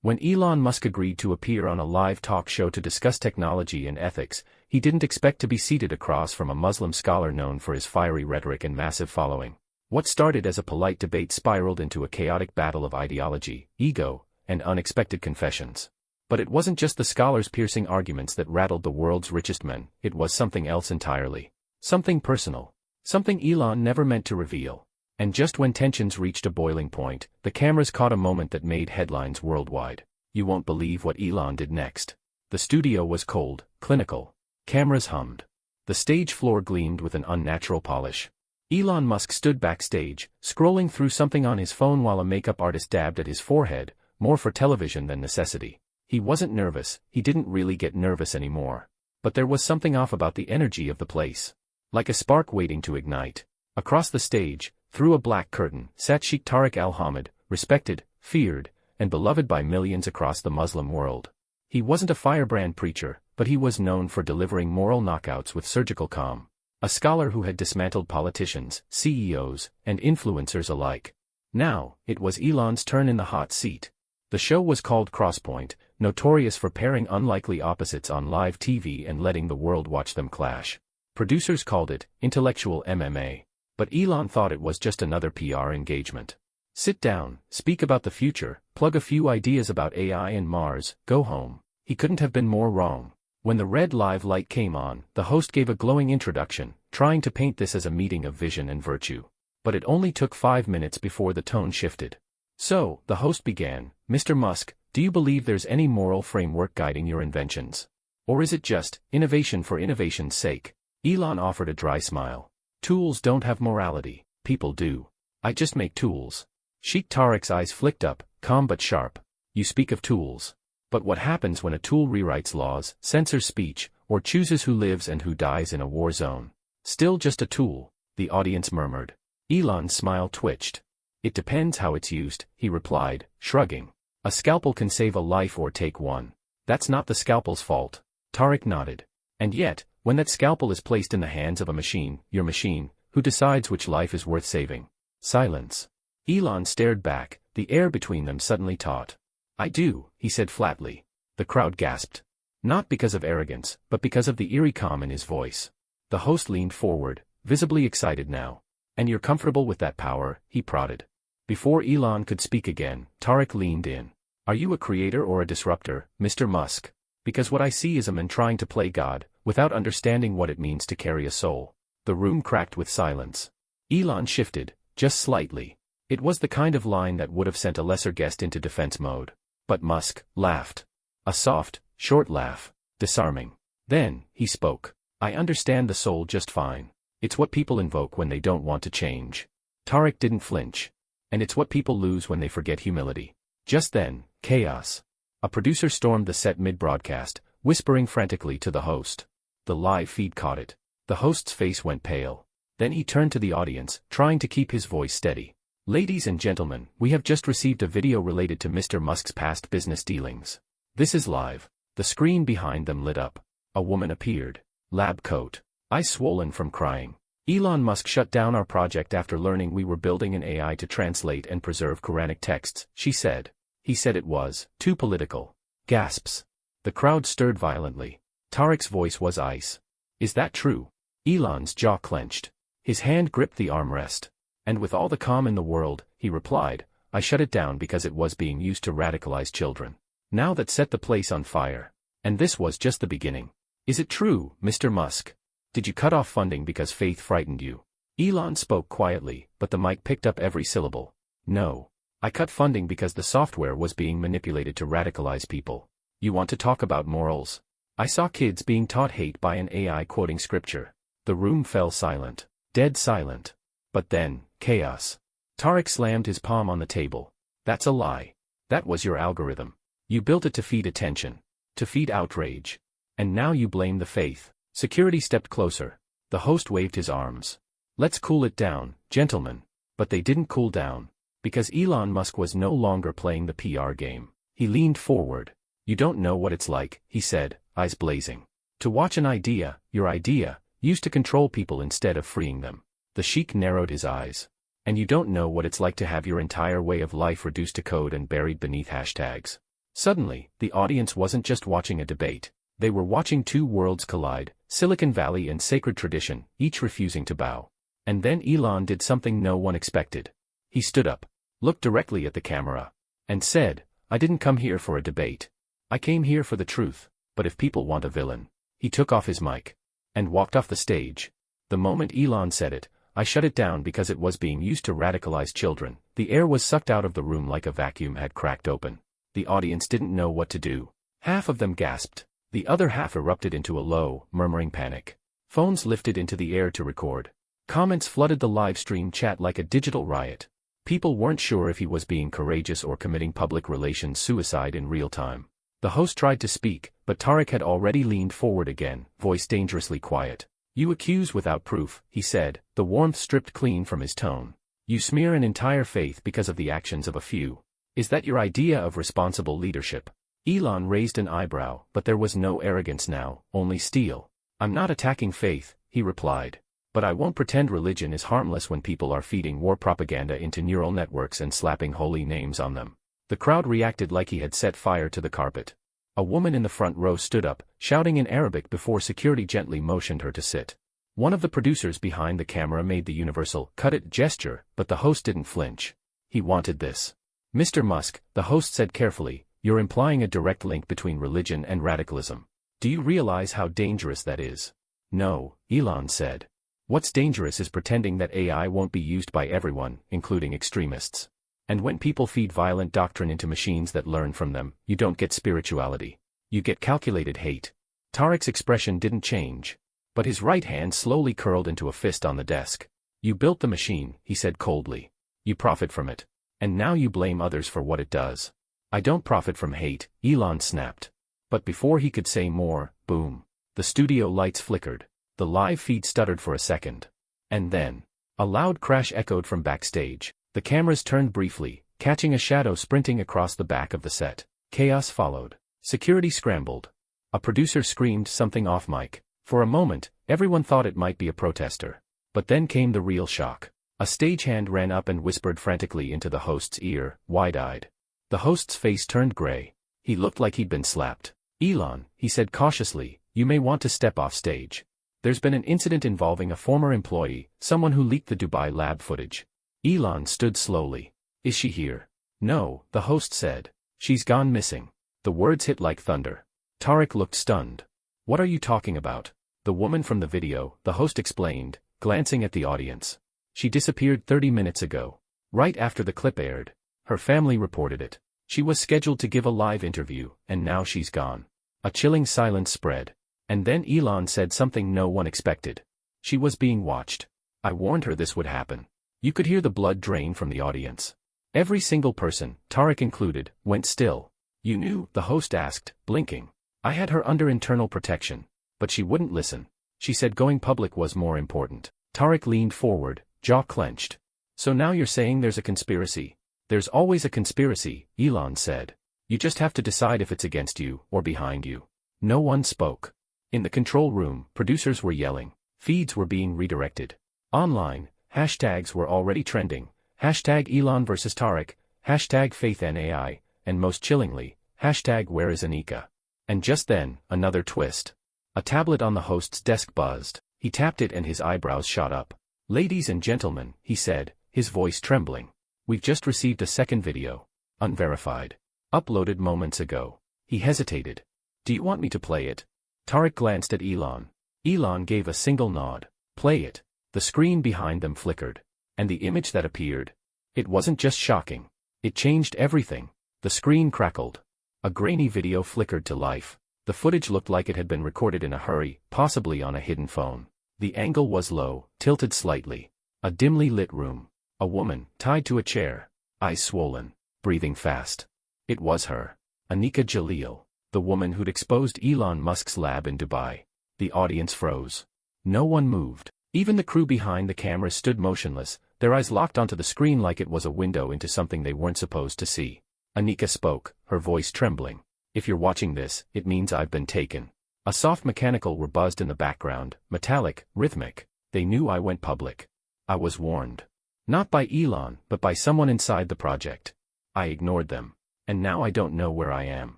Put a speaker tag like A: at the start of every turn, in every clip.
A: When Elon Musk agreed to appear on a live talk show to discuss technology and ethics, he didn't expect to be seated across from a Muslim scholar known for his fiery rhetoric and massive following. What started as a polite debate spiraled into a chaotic battle of ideology, ego, and unexpected confessions. But it wasn't just the scholar's piercing arguments that rattled the world's richest men, it was something else entirely. Something personal. Something Elon never meant to reveal. And just when tensions reached a boiling point, the cameras caught a moment that made headlines worldwide. You won't believe what Elon did next. The studio was cold, clinical. Cameras hummed. The stage floor gleamed with an unnatural polish. Elon Musk stood backstage, scrolling through something on his phone while a makeup artist dabbed at his forehead, more for television than necessity. He wasn't nervous, he didn't really get nervous anymore. But there was something off about the energy of the place. Like a spark waiting to ignite. Across the stage, through a black curtain, sat Sheikh Tariq Al-Hamid, respected, feared, and beloved by millions across the Muslim world. He wasn't a firebrand preacher, but he was known for delivering moral knockouts with surgical calm. A scholar who had dismantled politicians, CEOs, and influencers alike. Now, it was Elon's turn in the hot seat. The show was called Crosspoint, notorious for pairing unlikely opposites on live TV and letting the world watch them clash. Producers called it intellectual MMA. But Elon thought it was just another PR engagement. Sit down, speak about the future, plug a few ideas about AI and Mars, go home. He couldn't have been more wrong. When the red live light came on, the host gave a glowing introduction, trying to paint this as a meeting of vision and virtue. But it only took 5 minutes before the tone shifted. So, the host began, Mr. Musk, do you believe there's any moral framework guiding your inventions? Or is it just innovation for innovation's sake? Elon offered a dry smile. Tools don't have morality, people do. I just make tools. Sheikh Tariq's eyes flicked up, calm but sharp. You speak of tools. But what happens when a tool rewrites laws, censors speech, or chooses who lives and who dies in a war zone? Still just a tool, the audience murmured. Elon's smile twitched. It depends how it's used, he replied, shrugging. A scalpel can save a life or take one. That's not the scalpel's fault. Tariq nodded. And yet, when that scalpel is placed in the hands of a machine, your machine, who decides which life is worth saving? Silence. Elon stared back, the air between them suddenly taut. I do, he said flatly. The crowd gasped. Not because of arrogance, but because of the eerie calm in his voice. The host leaned forward, visibly excited now. And you're comfortable with that power, he prodded. Before Elon could speak again, Tariq leaned in. Are you a creator or a disruptor, Mr. Musk? Because what I see is a man trying to play God, without understanding what it means to carry a soul. The room cracked with silence. Elon shifted, just slightly. It was the kind of line that would have sent a lesser guest into defense mode. But Musk laughed. A soft, short laugh. Disarming. Then, he spoke. I understand the soul just fine. It's what people invoke when they don't want to change. Tariq didn't flinch. And it's what people lose when they forget humility. Just then, chaos. A producer stormed the set mid-broadcast, whispering frantically to the host. The live feed caught it. The host's face went pale. Then he turned to the audience, trying to keep his voice steady. Ladies and gentlemen, we have just received a video related to Mr. Musk's past business dealings. This is live. The screen behind them lit up. A woman appeared. Lab coat. Eyes swollen from crying. Elon Musk shut down our project after learning we were building an AI to translate and preserve Quranic texts, she said. He said it was too political. Gasps. The crowd stirred violently. Tariq's voice was ice. Is that true? Elon's jaw clenched. His hand gripped the armrest. And with all the calm in the world, he replied, I shut it down because it was being used to radicalize children. Now that set the place on fire. And this was just the beginning. Is it true, Mr. Musk? Did you cut off funding because faith frightened you? Elon spoke quietly, but the mic picked up every syllable. No. I cut funding because the software was being manipulated to radicalize people. You want to talk about morals? I saw kids being taught hate by an AI quoting scripture. The room fell silent. Dead silent. But then, chaos. Tariq slammed his palm on the table. That's a lie. That was your algorithm. You built it to feed attention. To feed outrage. And now you blame the faith. Security stepped closer. The host waved his arms. Let's cool it down, gentlemen. But they didn't cool down. Because Elon Musk was no longer playing the PR game. He leaned forward. You don't know what it's like, he said, eyes blazing. To watch an idea, your idea, used to control people instead of freeing them. The sheik narrowed his eyes. And you don't know what it's like to have your entire way of life reduced to code and buried beneath hashtags. Suddenly, the audience wasn't just watching a debate. They were watching two worlds collide, Silicon Valley and sacred tradition, each refusing to bow. And then Elon did something no one expected. He stood up, looked directly at the camera, and said, "I didn't come here for a debate. I came here for the truth, but if people want a villain." He took off his mic and walked off the stage. The moment Elon said it, I shut it down because it was being used to radicalize children. The air was sucked out of the room like a vacuum had cracked open. The audience didn't know what to do. Half of them gasped. The other half erupted into a low, murmuring panic. Phones lifted into the air to record. Comments flooded the live stream chat like a digital riot. People weren't sure if he was being courageous or committing public relations suicide in real time. The host tried to speak, but Tariq had already leaned forward again, voice dangerously quiet. "You accuse without proof," he said, the warmth stripped clean from his tone. "You smear an entire faith because of the actions of a few. Is that your idea of responsible leadership?" Elon raised an eyebrow, but there was no arrogance now, only steel. "I'm not attacking faith," he replied. "But I won't pretend religion is harmless when people are feeding war propaganda into neural networks and slapping holy names on them." The crowd reacted like he had set fire to the carpet. A woman in the front row stood up, shouting in Arabic before security gently motioned her to sit. One of the producers behind the camera made the universal "cut it" gesture, but the host didn't flinch. He wanted this. "Mr. Musk," the host said carefully, "you're implying a direct link between religion and radicalism. Do you realize how dangerous that is?" "No," Elon said. "What's dangerous is pretending that AI won't be used by everyone, including extremists. And when people feed violent doctrine into machines that learn from them, you don't get spirituality. You get calculated hate." Tariq's expression didn't change, but his right hand slowly curled into a fist on the desk. "You built the machine," he said coldly. "You profit from it. And now you blame others for what it does." "I don't profit from hate," Elon snapped. But before he could say more, boom. The studio lights flickered. The live feed stuttered for a second. And then, a loud crash echoed from backstage. The cameras turned briefly, catching a shadow sprinting across the back of the set. Chaos followed. Security scrambled. A producer screamed something off mic. For a moment, everyone thought it might be a protester. But then came the real shock. A stagehand ran up and whispered frantically into the host's ear, wide-eyed. The host's face turned gray. He looked like he'd been slapped. "Elon," he said cautiously, "you may want to step off stage. There's been an incident involving a former employee, someone who leaked the Dubai lab footage." Elon stood slowly. "Is she here?" "No," the host said. "She's gone missing." The words hit like thunder. Tariq looked stunned. "What are you talking about?" "The woman from the video," the host explained, glancing at the audience. "She disappeared 30 minutes ago. Right after the clip aired. Her family reported it. She was scheduled to give a live interview, and now she's gone." A chilling silence spread. And then Elon said something no one expected. "She was being watched. I warned her this would happen." You could hear the blood drain from the audience. Every single person, Tariq included, went still. "You knew?" the host asked, blinking. "I had her under internal protection. But she wouldn't listen. She said going public was more important." Tariq leaned forward, jaw clenched. "So now you're saying there's a conspiracy?" "There's always a conspiracy," Elon said. "You just have to decide if it's against you or behind you." No one spoke. In the control room, producers were yelling. Feeds were being redirected. Online, hashtags were already trending. Hashtag Elon versus Tariq, hashtag Faith and AI, and most chillingly, hashtag Where is Anika? And just then, another twist. A tablet on the host's desk buzzed. He tapped it and his eyebrows shot up. "Ladies and gentlemen," he said, his voice trembling. "We've just received a second video. Unverified. Uploaded moments ago." He hesitated. "Do you want me to play it?" Tariq glanced at Elon. Elon gave a single nod. "Play it." The screen behind them flickered. And the image that appeared. It wasn't just shocking. It changed everything. The screen crackled. A grainy video flickered to life. The footage looked like it had been recorded in a hurry, possibly on a hidden phone. The angle was low, tilted slightly. A dimly lit room. A woman, tied to a chair. Eyes swollen. Breathing fast. It was her. Anika Jalil. The woman who'd exposed Elon Musk's lab in Dubai. The audience froze. No one moved. Even the crew behind the camera stood motionless, their eyes locked onto the screen like it was a window into something they weren't supposed to see. Anika spoke, her voice trembling. "If you're watching this, it means I've been taken." A soft mechanical whir buzzed in the background, metallic, rhythmic. "They knew I went public. I was warned. Not by Elon, but by someone inside the project. I ignored them. And now I don't know where I am.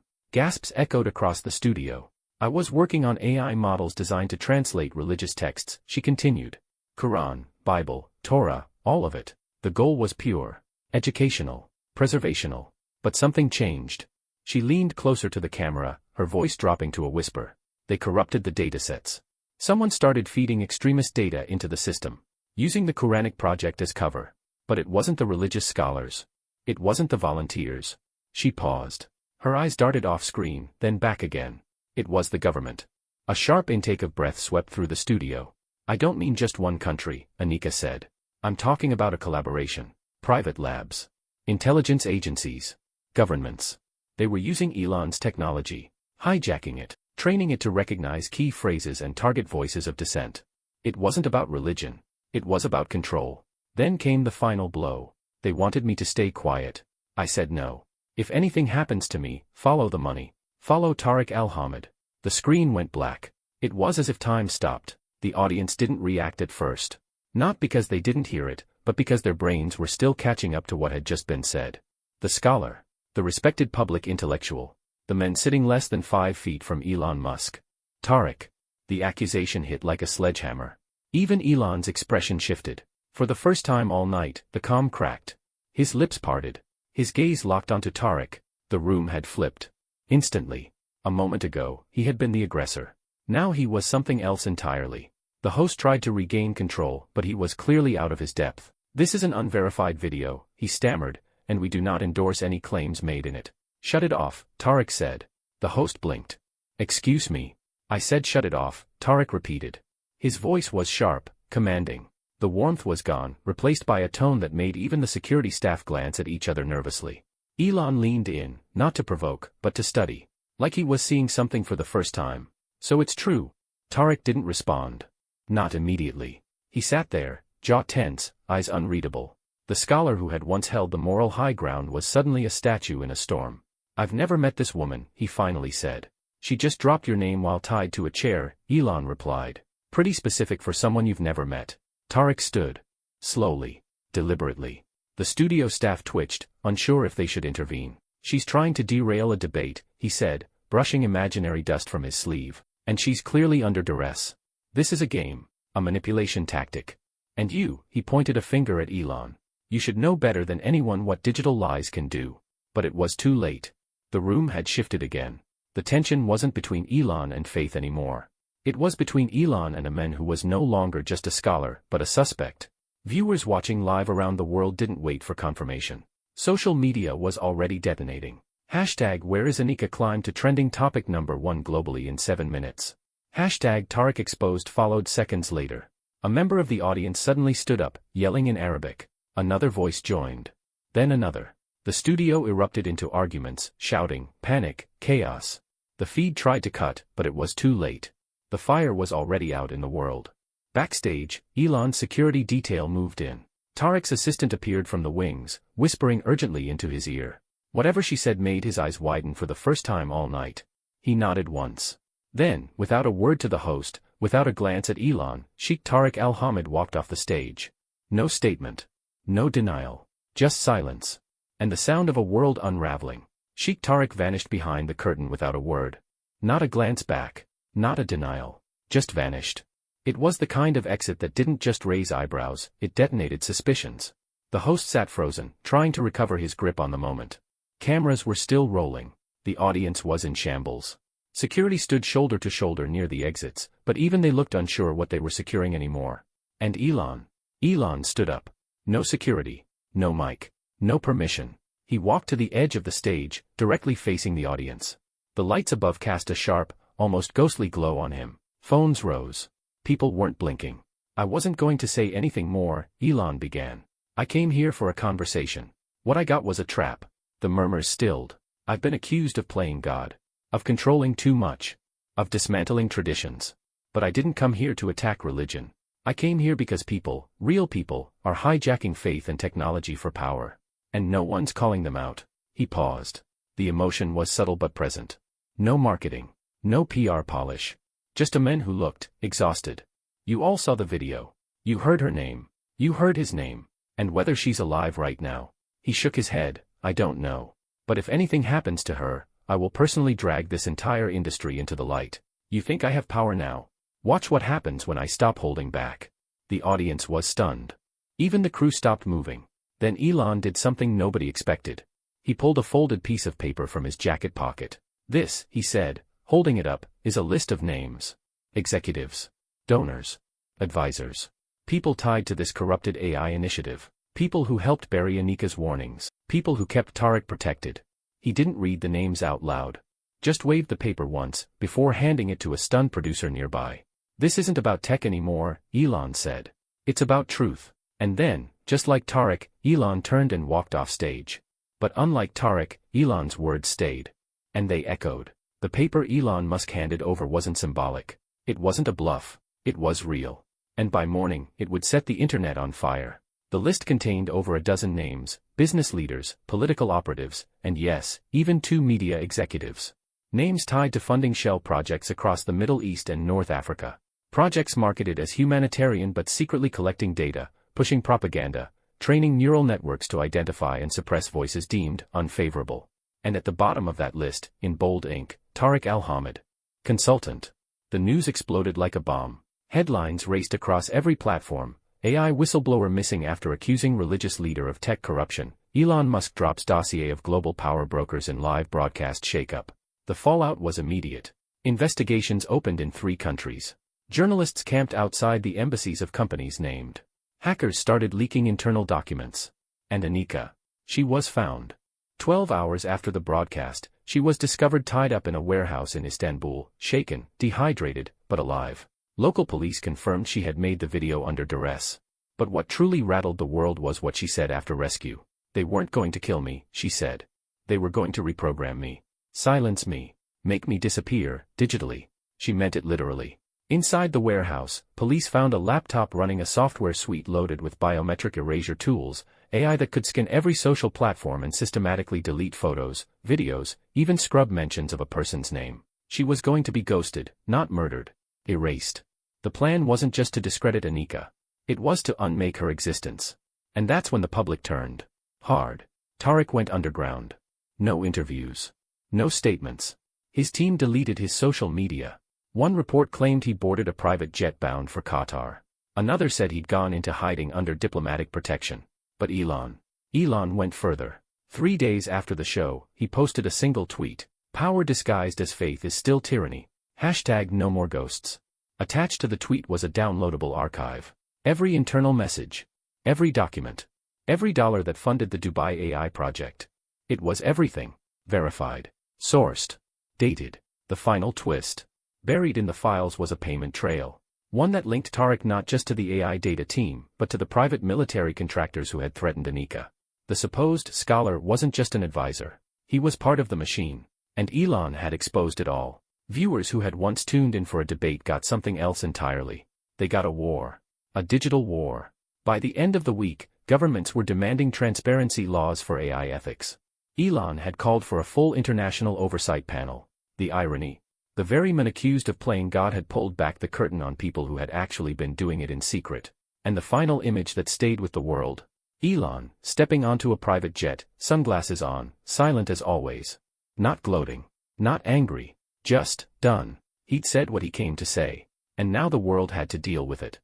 A: Gasps echoed across the studio. I was working on AI models designed to translate religious texts, she continued. Quran, Bible, Torah, all of it. The goal was pure. Educational. Preservational. But something changed. She leaned closer to the camera, her voice dropping to a whisper. They corrupted the datasets. Someone started feeding extremist data into the system, using the Quranic project as cover. But it wasn't the religious scholars. It wasn't the volunteers. She paused. Her eyes darted off-screen, then back again. It was the government. A sharp intake of breath swept through the studio. I don't mean just one country, Anika said. I'm talking about a collaboration. Private labs. Intelligence agencies. Governments. They were using Elon's technology, hijacking it, training it to recognize key phrases and target voices of dissent. It wasn't about religion. It was about control. Then came the final blow. They wanted me to stay quiet. I said no. If anything happens to me, follow the money. Follow Tariq Al-Hamid. The screen went black. It was as if time stopped. The audience didn't react at first. Not because they didn't hear it, but because their brains were still catching up to what had just been said. The scholar. The respected public intellectual. The men sitting less than 5 feet from Elon Musk. Tariq. The accusation hit like a sledgehammer. Even Elon's expression shifted. For the first time all night, the calm cracked. His lips parted. His gaze locked onto Tariq. The room had flipped. Instantly. A moment ago, he had been the aggressor. Now he was something else entirely. The host tried to regain control, but he was clearly out of his depth. This is an unverified video, he stammered, and we do not endorse any claims made in it. Shut it off, Tariq said. The host blinked. Excuse me. I said shut it off, Tariq repeated. His voice was sharp, commanding. The warmth was gone, replaced by a tone that made even the security staff glance at each other nervously. Elon leaned in, not to provoke, but to study. Like he was seeing something for the first time. So it's true. Tariq didn't respond. Not immediately. He sat there, jaw tense, eyes unreadable. The scholar who had once held the moral high ground was suddenly a statue in a storm. I've never met this woman, he finally said. She just dropped your name while tied to a chair, Elon replied. Pretty specific for someone you've never met. Tariq stood. Slowly. Deliberately. The studio staff twitched, unsure if they should intervene. She's trying to derail a debate, he said, brushing imaginary dust from his sleeve. And she's clearly under duress. This is a game. A manipulation tactic. And you, he pointed a finger at Elon. You should know better than anyone what digital lies can do. But it was too late. The room had shifted again. The tension wasn't between Elon and Faith anymore. It was between Elon and a man who was no longer just a scholar, but a suspect. Viewers watching live around the world didn't wait for confirmation. Social media was already detonating. Hashtag Where is Anika climbed to trending topic number 1 globally in 7 minutes. Hashtag Tariq exposed followed seconds later. A member of the audience suddenly stood up, yelling in Arabic. Another voice joined. Then another. The studio erupted into arguments, shouting, panic, chaos. The feed tried to cut, but it was too late. The fire was already out in the world. Backstage, Elon's security detail moved in. Tariq's assistant appeared from the wings, whispering urgently into his ear. Whatever she said made his eyes widen for the first time all night. He nodded once. Then, without a word to the host, without a glance at Elon, Sheikh Tariq Al-Hamid walked off the stage. No statement. No denial. Just silence. And the sound of a world unraveling. Sheikh Tariq vanished behind the curtain without a word. Not a glance back. Not a denial. Just vanished. It was the kind of exit that didn't just raise eyebrows, it detonated suspicions. The host sat frozen, trying to recover his grip on the moment. Cameras were still rolling. The audience was in shambles. Security stood shoulder to shoulder near the exits, but even they looked unsure what they were securing anymore. And Elon. Elon stood up. No security. No mic. No permission. He walked to the edge of the stage, directly facing the audience. The lights above cast a sharp, almost ghostly glow on him. Phones rose. People weren't blinking. I wasn't going to say anything more, Elon began. I came here for a conversation. What I got was a trap. The murmurs stilled. I've been accused of playing God. Of controlling too much. Of dismantling traditions. But I didn't come here to attack religion. I came here because people, real people, are hijacking faith and technology for power. And no one's calling them out. He paused. The emotion was subtle but present. No marketing. No PR polish. Just a man who looked exhausted. You all saw the video. You heard her name. You heard his name. And whether she's alive right now. He shook his head. I don't know. But if anything happens to her, I will personally drag this entire industry into the light. You think I have power now? Watch what happens when I stop holding back. The audience was stunned. Even the crew stopped moving. Then Elon did something nobody expected. He pulled a folded piece of paper from his jacket pocket. This, he said, holding it up, is a list of names. Executives. Donors. Advisors. People tied to this corrupted AI initiative. People who helped bury Anika's warnings. People who kept Tariq protected. He didn't read the names out loud. Just waved the paper once, before handing it to a stunned producer nearby. This isn't about tech anymore, Elon said. It's about truth. And then, just like Tariq, Elon turned and walked off stage. But unlike Tariq, Elon's words stayed. And they echoed. The paper Elon Musk handed over wasn't symbolic. It wasn't a bluff. It was real. And by morning, it would set the internet on fire. The list contained over a dozen names, business leaders, political operatives, and yes, even 2 media executives. Names tied to funding shell projects across the Middle East and North Africa. Projects marketed as humanitarian but secretly collecting data, pushing propaganda, training neural networks to identify and suppress voices deemed unfavorable. And at the bottom of that list, in bold ink, Tariq Al-Hamid. Consultant. The news exploded like a bomb. Headlines raced across every platform. AI whistleblower missing after accusing religious leader of tech corruption. Elon Musk drops dossier of global power brokers in live broadcast shakeup. The fallout was immediate. Investigations opened in 3 countries. Journalists camped outside the embassies of companies named. Hackers started leaking internal documents. And Anika. She was found. 12 hours after the broadcast, she was discovered tied up in a warehouse in Istanbul, shaken, dehydrated, but alive. Local police confirmed she had made the video under duress. But what truly rattled the world was what she said after rescue. They weren't going to kill me, she said. They were going to reprogram me. Silence me. Make me disappear, digitally. She meant it literally. Inside the warehouse, police found a laptop running a software suite loaded with biometric erasure tools, AI that could scan every social platform and systematically delete photos, videos, even scrub mentions of a person's name. She was going to be ghosted, not murdered. Erased. The plan wasn't just to discredit Anika. It was to unmake her existence. And that's when the public turned. Hard. Tariq went underground. No interviews. No statements. His team deleted his social media. One report claimed he boarded a private jet bound for Qatar. Another said he'd gone into hiding under diplomatic protection. But Elon went further. 3 days after the show, he posted a single tweet. Power disguised as faith is still tyranny. Hashtag no more ghosts. Attached to the tweet was a downloadable archive. Every internal message. Every document. Every dollar that funded the Dubai AI project. It was everything. Verified. Sourced. Dated. The final twist. Buried in the files was a payment trail. One that linked Tariq not just to the AI data team, but to the private military contractors who had threatened Anika. The supposed scholar wasn't just an advisor. He was part of the machine. And Elon had exposed it all. Viewers who had once tuned in for a debate got something else entirely. They got a war. A digital war. By the end of the week, governments were demanding transparency laws for AI ethics. Elon had called for a full international oversight panel. The irony. The very men accused of playing God had pulled back the curtain on people who had actually been doing it in secret. And the final image that stayed with the world. Elon, stepping onto a private jet, sunglasses on, silent as always. Not gloating. Not angry. Just, done. He'd said what he came to say. And now the world had to deal with it.